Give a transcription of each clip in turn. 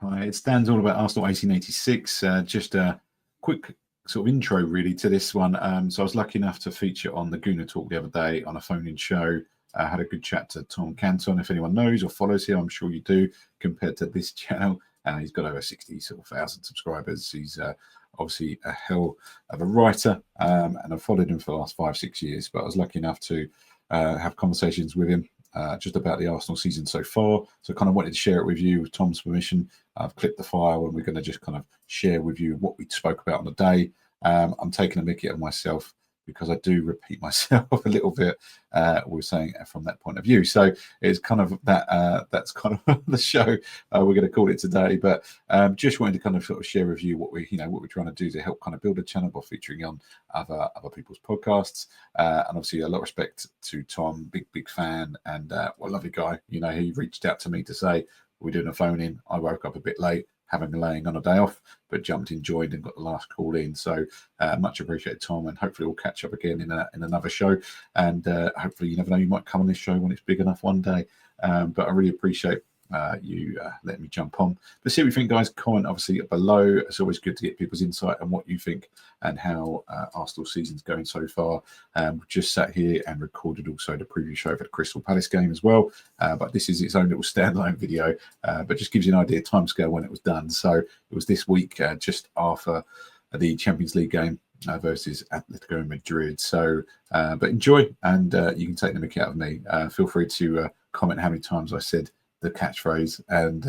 Hi, it's Dan's all about Arsenal 1886. Just a quick sort of intro, really, to this one. So I was lucky enough to feature on the Gooner Talk the other day on a phone-in show. Had a good chat to Tom Canton. If anyone knows or follows him, I'm sure you do. Compared to this channel, he's got over 60,000 subscribers. He's obviously a hell of a writer, and I've followed him for the last 5-6 years. But I was lucky enough to have conversations with him. Just about the Arsenal season so far. So kind of wanted to share it with you with Tom's permission. I've clipped the file and we're going to just kind of share with you what we spoke about on the day. I'm taking a mickey out of myself because I do repeat myself a little bit. We're saying from that point of view. So it's kind of that. That's kind of the show we're going to call it today. But just wanted to kind of sort of share with you what we're trying to do to help kind of build a channel by featuring on other people's podcasts. And obviously a lot of respect to Tom, big fan, and what a lovely guy. He reached out to me to say we're doing a phone in. I woke up a bit late, having laying on a day off, but jumped in, joined, and got the last call in. So much appreciated, Tom, and hopefully we'll catch up again in another show. And hopefully, you never know, you might come on this show when it's big enough one day. But I really appreciate you letting me jump on. But see what you think, guys. Comment obviously below. It's always good to get people's insight on what you think and how Arsenal season's going so far. We've just sat here and recorded also the preview show for the Crystal Palace game as well. But this is its own little standalone video, but just gives you an idea of timescale when it was done. So it was this week, just after the Champions League game versus Atletico Madrid. So, but enjoy, and you can take the mickey out of me. Feel free to comment how many times I said the catchphrase, and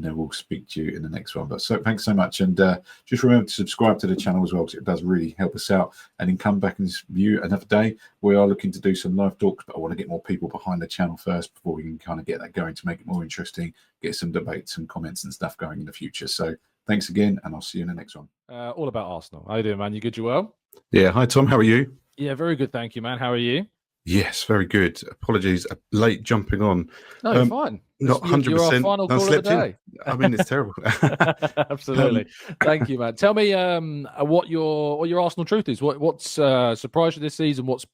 then we'll speak to you in the next one. But so thanks so much, and just remember to subscribe to the channel as well, because it does really help us out. And then come back and view another day. We are looking to do some live talks, but I want to get more people behind the channel first before we can kind of get that going to make it more interesting, get some debates and comments and stuff going in the future. So thanks again, and I'll see you in the next one. All about Arsenal. How you doing, man? You good? You well? Yeah. Hi, Tom. How are you? Yeah, very good. Thank you, man. How are you? Yes, very good. Apologies, late jumping on. No, you're fine. Not 100%. You're our final call of the day. I mean, it's terrible. Absolutely. Thank you, man. Tell me what your Arsenal truth is. What's surprised you this season? What's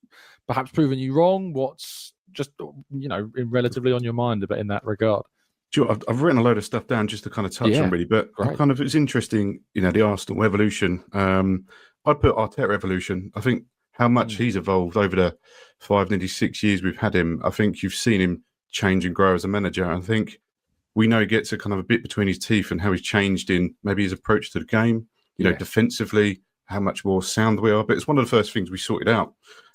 perhaps proven you wrong? What's just relatively on your mind in that regard? Sure, I've written a load of stuff down just to kind of touch on really, but it's interesting. The Arsenal evolution. I put Arteta evolution. I think how much he's evolved over the 5, nearly 6 years we've had him. I think you've seen him change and grow as a manager. I think we know he gets a kind of a bit between his teeth and how he's changed in maybe his approach to the game, defensively, how much more sound we are. But it's one of the first things we sorted out.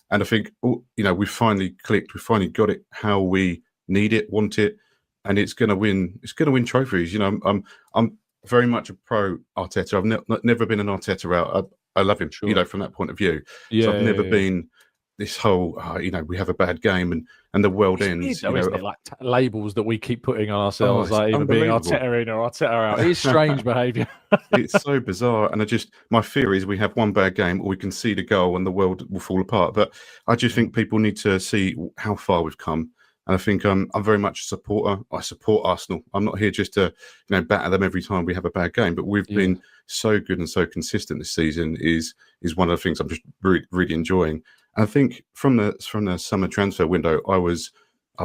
And I think, we finally clicked. We finally got it how we need it, want it. And it's going to win. It's going to win trophies. I'm very much a pro Arteta. I've never been an Arteta out. I love him, from that point of view. So I've never been this whole, we have a bad game and the world ends. Weird, isn't it? Like labels that we keep putting on ourselves, like either being Arteta in or Arteta out. It's strange behaviour. It's so bizarre. And my fear is we have one bad game or we can see the goal and the world will fall apart. But I just think people need to see how far we've come. And I think I'm very much a supporter. I support Arsenal. I'm not here just to batter them every time we have a bad game. But we've been so good and so consistent this season is one of the things I'm just really enjoying. And I think from the summer transfer window, I was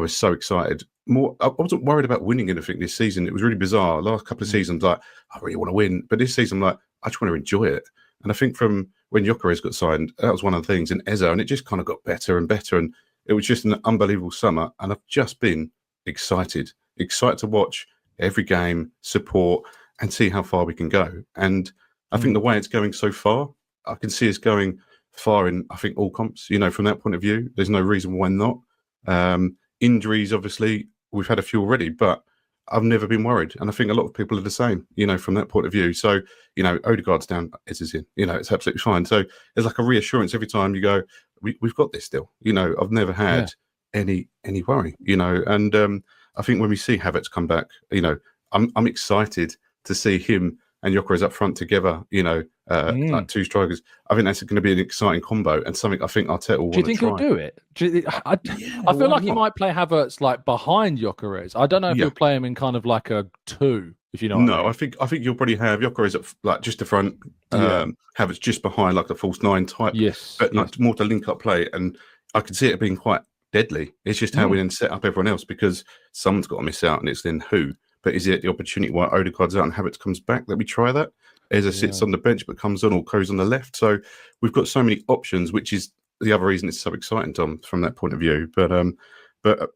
so excited. I wasn't worried about winning anything this season. It was really bizarre. Last couple of seasons, I really want to win. But this season, I just want to enjoy it. And I think from when Gyökeres got signed, that was one of the things. And Eze, and it just kind of got better and better. And it was just an unbelievable summer, and I've just been excited to watch every game, support, and see how far we can go. And I think the way it's going so far, I can see us going far in, I think, all comps, from that point of view. There's no reason why not. Injuries, obviously, we've had a few already, but I've never been worried. And I think a lot of people are the same, from that point of view. So, Odegaard's down, Eze's in, it's absolutely fine. So there's like a reassurance every time you go, we've got this still. I've never had any worry, and I think when we see Havertz come back, I'm excited to see him and Gyökeres up front together, like two strikers. I think that's going to be an exciting combo and something I think Arteta will want to try. Do you think he'll do it? I feel like he might play Havertz like behind Gyökeres. I don't know if he'll play him in kind of like a 2, if you know what I mean. I think you'll probably have Gyökeres at like just the front, Havertz just behind like the false 9 type. Yes. But like more to link up play. And I could see it being quite deadly. It's just how we then set up everyone else, because someone's got to miss out and it's then who. But is it the opportunity while Odegaard's out and Havertz comes back that we try that? Eza sits on the bench but comes on or goes on the left. So we've got so many options, which is the other reason it's so exciting, Tom, from that point of view. But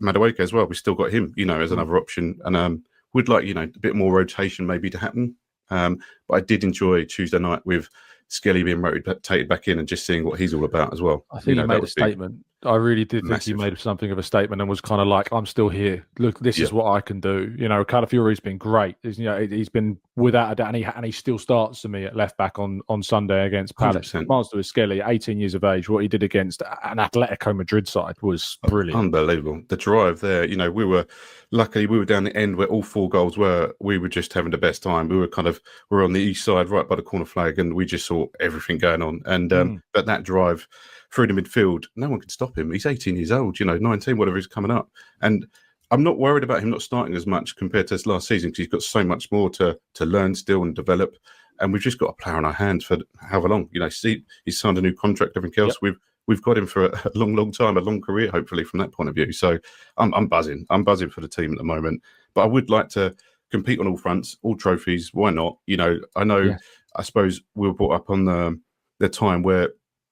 Madueke as well, we've still got him, as another option. And would like, a bit more rotation maybe to happen. But I did enjoy Tuesday night with Skelly being rotated back in and just seeing what he's all about as well. I think he made a statement. I really did think he made something of a statement and was kind of like, I'm still here. Look, this is what I can do. Calafiori's been great. He's been without a doubt, and he still starts to me at left back on Sunday against Palace. 100%. Master with Skelly, 18 years of age. What he did against an Atletico Madrid side was brilliant. Unbelievable. The drive there, we were down the end where all 4 goals were. We were just having the best time. We were on the east side, right by the corner flag, and we just saw everything going on. And but that drive through the midfield, no one can stop him. He's 18 years old, 19, whatever he's coming up. And I'm not worried about him not starting as much compared to his last season because he's got so much more to learn still and develop. And we've just got a player on our hands for however long. He's signed a new contract, everything else. We've got him for a long, long time, a long career, hopefully, from that point of view. So I'm buzzing. I'm buzzing for the team at the moment. But I would like to compete on all fronts, all trophies. Why not? I suppose we were brought up on the time where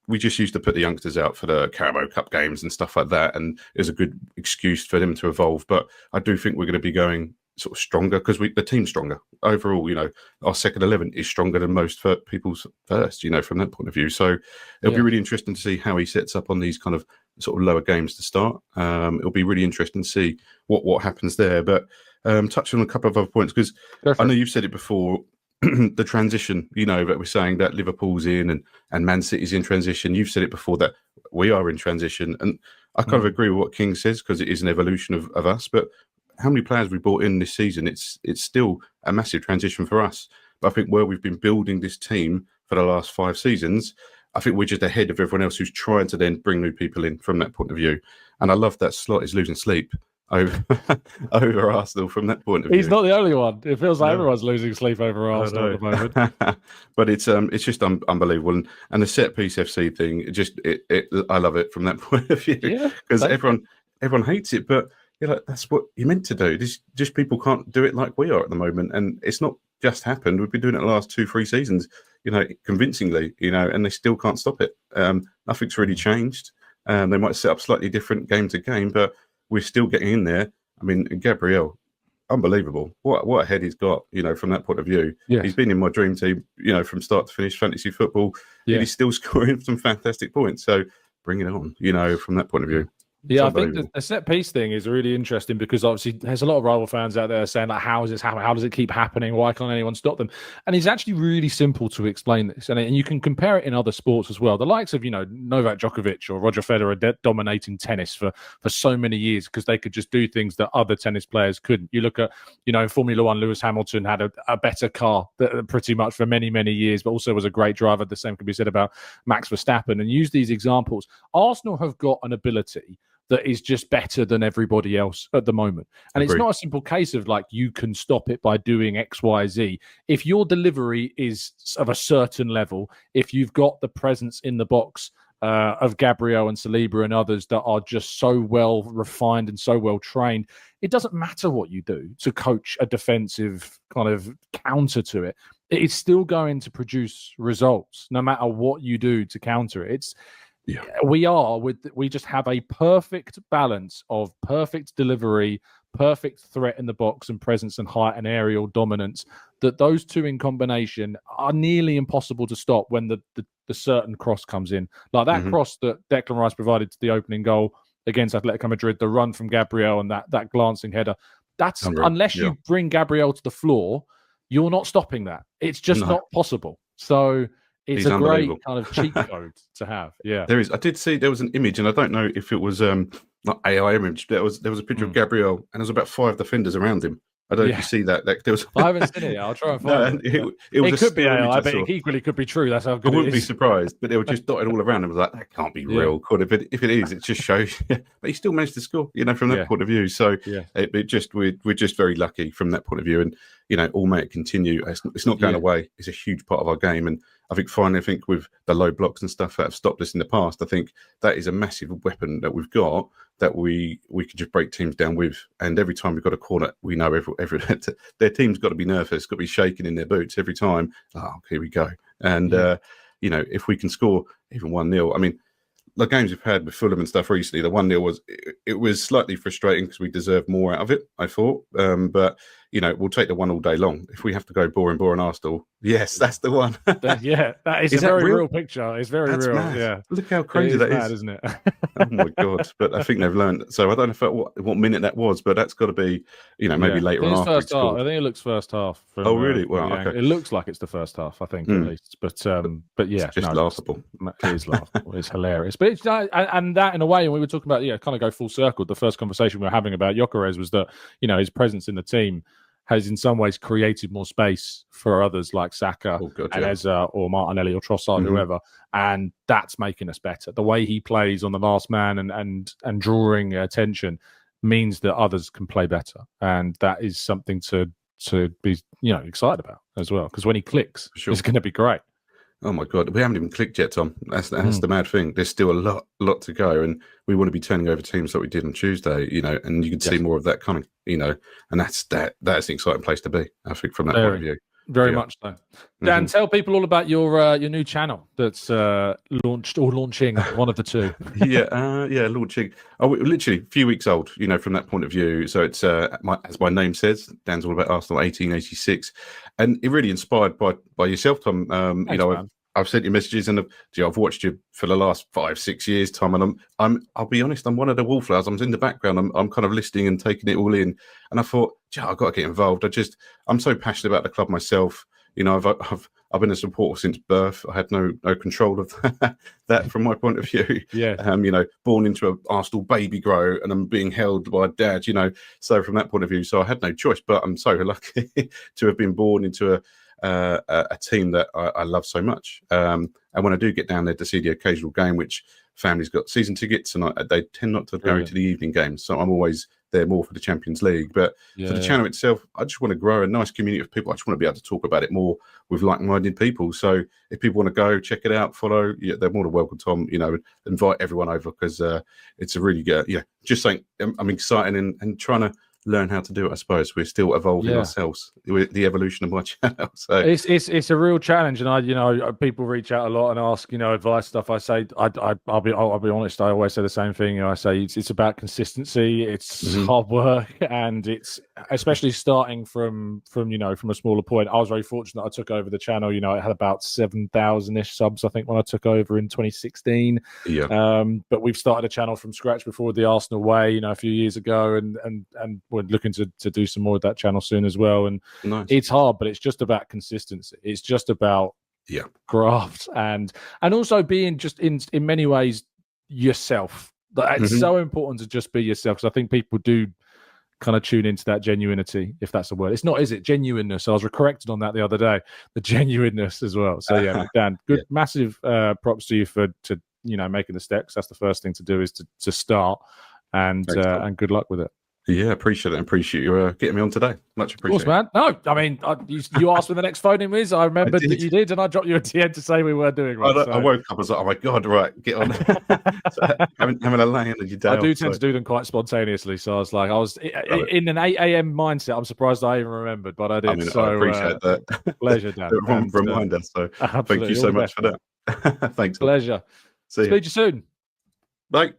we just used to put the youngsters out for the Carabao Cup games and stuff like that. And it was a good excuse for them to evolve. But I do think we're going to be going sort of stronger because the team's stronger. Overall, our second 11 is stronger than most for people's first, from that point of view. So it'll be really interesting to see how he sets up on these kind of sort of lower games to start. It'll be really interesting to see what happens there. But touching on a couple of other points, because I know you've said it before, the transition, that we're saying that Liverpool's in and Man City's in transition. You've said it before that we are in transition. And I kind of agree with what King says because it is an evolution of us. But how many players we brought in this season? It's still a massive transition for us. But I think where we've been building this team for the last 5 seasons, I think we're just ahead of everyone else who's trying to then bring new people in from that point of view. And I love that Slot is losing sleep over Arsenal from that point of view. He's not the only one. It feels like everyone's losing sleep over Arsenal at the moment. But it's just unbelievable. And the set piece FC thing, I love it from that point of view because everyone hates it, but that's what you're meant to do. Just people can't do it like we are at the moment, and it's not just happened. We've been doing it the last 2-3 seasons, convincingly, and they still can't stop it. Nothing's really changed. They might set up slightly different game to game, but we're still getting in there. I mean, Gabriel, unbelievable. What a head he's got, from that point of view. Yes. He's been in my dream team, from start to finish fantasy football. Yeah. And he's still scoring some fantastic points. So bring it on, from that point of view. Yeah, I think the set piece thing is really interesting because obviously there's a lot of rival fans out there saying like, how is this happening? How does it keep happening? Why can't anyone stop them? And it's actually really simple to explain this. And you can compare it in other sports as well. The likes of, Novak Djokovic or Roger Federer dominating tennis for so many years because they could just do things that other tennis players couldn't. You look at, in Formula One, Lewis Hamilton had a better car pretty much for many, many years, but also was a great driver. The same can be said about Max Verstappen. And use these examples. Arsenal have got an ability that is just better than everybody else at the moment. And It's not a simple case of like, you can stop it by doing X, Y, Z. If your delivery is of a certain level, if you've got the presence in the box of Gabriel and Saliba and others that are just so well refined and so well trained, it doesn't matter what you do to coach a defensive kind of counter to it. It's still going to produce results no matter what you do to counter it. We just have a perfect balance of perfect delivery, perfect threat in the box and presence and height and aerial dominance, that those two in combination are nearly impossible to stop when the certain cross comes in. Like that cross that Declan Rice provided to the opening goal against Atletico Madrid, the run from Gabriel and that glancing header. That's unless you bring Gabriel to the floor, you're not stopping that. It's just not possible. So it's a great kind of cheat code to have. Yeah, there is. I did see there was an image, and I don't know if it was not AI image. There was a picture of Gabriel, and there was about 5 defenders around him. I don't know if you see that. There was... I haven't seen it yet. I'll try and find it. It could be AI, but it equally could be true. That's how good it is. I wouldn't be surprised, but they were just dotted all around. I was like, that can't be real. If it is, it just shows. But he still managed to score, from that point of view. So we're just very lucky from that point of view. And, all may it continue. It's not going away. It's a huge part of our game. And I think finally, with the low blocks and stuff that have stopped us in the past, I think that is a massive weapon that we've got that we can just break teams down with. And every time we've got a corner, we know their team's got to be nervous, got to be shaking in their boots every time. Oh, here we go. And, if we can score even 1-0, I mean, the games we've had with Fulham and stuff recently, the 1-0 was slightly frustrating because we deserved more out of it, I thought. But we'll take the one all day long. If we have to go boring Arsenal, yes, that's the one. that is a very real picture. It's very real. Mad. Yeah, look how crazy that is, isn't it? Oh my god! But I think they've learned. So I don't know what minute that was, but that's got to be maybe later on. First half. I think it looks first half. Oh really? Well, okay. It looks like it's the first half. I think at least. But yeah, it's just laughable. It is laughable. It's hilarious. But it's, and that in a way, and we were talking about kind of go full circle. The first conversation we were having about Gyökeres was that his presence in the team has in some ways created more space for others like Saka and Eza or Martinelli or Trossard, whoever, and that's making us better. The way he plays on the last man and drawing attention means that others can play better, and that is something to be excited about as well. Because when he clicks, it's going to be great. Oh my god, we haven't even clicked yet, Tom. That's the mad thing. There's still a lot to go, and we want to be turning over teams like we did on Tuesday. And you can see more of that coming. And that's an exciting place to be. I think from that point of view. Very much so. Dan, tell people all about your new channel that's launched or launching, one of the two. Launching. Oh, literally a few weeks old, from that point of view. So it's as my name says, Dan's all about Arsenal 1886, and it really inspired by yourself, Tom. Thanks, I've sent you messages, and I've watched you for the last 5-6 years, Tom. And I'll be honest, I'm one of the wallflowers. I'm in the background. I'm kind of listening and taking it all in. And I thought, I've got to get involved. I'm so passionate about the club myself. I've been a supporter since birth. I had no control of that from my point of view. Yeah. Born into an Arsenal baby grow, and I'm being held by dad. So from that point of view, so I had no choice. But I'm so lucky to have been born into a team that I love so much. And when I do get down there to see the occasional game, which families got season tickets, and they tend not to go to the evening games, so I'm always there more for the Champions League. But for the channel itself, I just want to grow a nice community of people. I just want to be able to talk about it more with like-minded people. So if people want to go check it out, follow, they're more than welcome, Tom. Invite everyone over, because it's a really good, just saying I'm excited and trying to learn how to do it. I suppose we're still evolving ourselves with the evolution of my channel. So it's a real challenge, and people reach out a lot and ask advice stuff. I say I'll be honest. I always say the same thing. I say it's about consistency. It's hard work, and it's especially starting from a smaller point. I was very fortunate. I took over the channel. It had about 7,000-ish subs, I think, when I took over in 2016. But we've started a channel from scratch before the Arsenal way, a few years ago, and we're looking to do some more of that channel soon as well. And it's hard, but it's just about consistency. It's just about graft and also being just in many ways yourself. It's so important to just be yourself, because I think people do kind of tune into that genuinity, if that's a word. It's not, is it? Genuineness. I was corrected on that the other day. The genuineness as well. So Dan, good, massive props to you for making the steps. That's the first thing to do, is to start, and good luck with it. Yeah, appreciate it. Appreciate you getting me on today. Much appreciated. Of course, man. No, I mean, you asked when the next phone in is. I remembered that you did, and I dropped you a DM to say we were doing right. I woke up, I was like, oh my God, right, get on. having a lay in your day. I do tend to do them quite spontaneously. So I was in an 8 a.m. mindset. I'm surprised I even remembered, but I did. I appreciate that. Pleasure, Dan. Reminder. So thank you so much for that. Thanks. Pleasure. See you. Speak to you soon. Bye.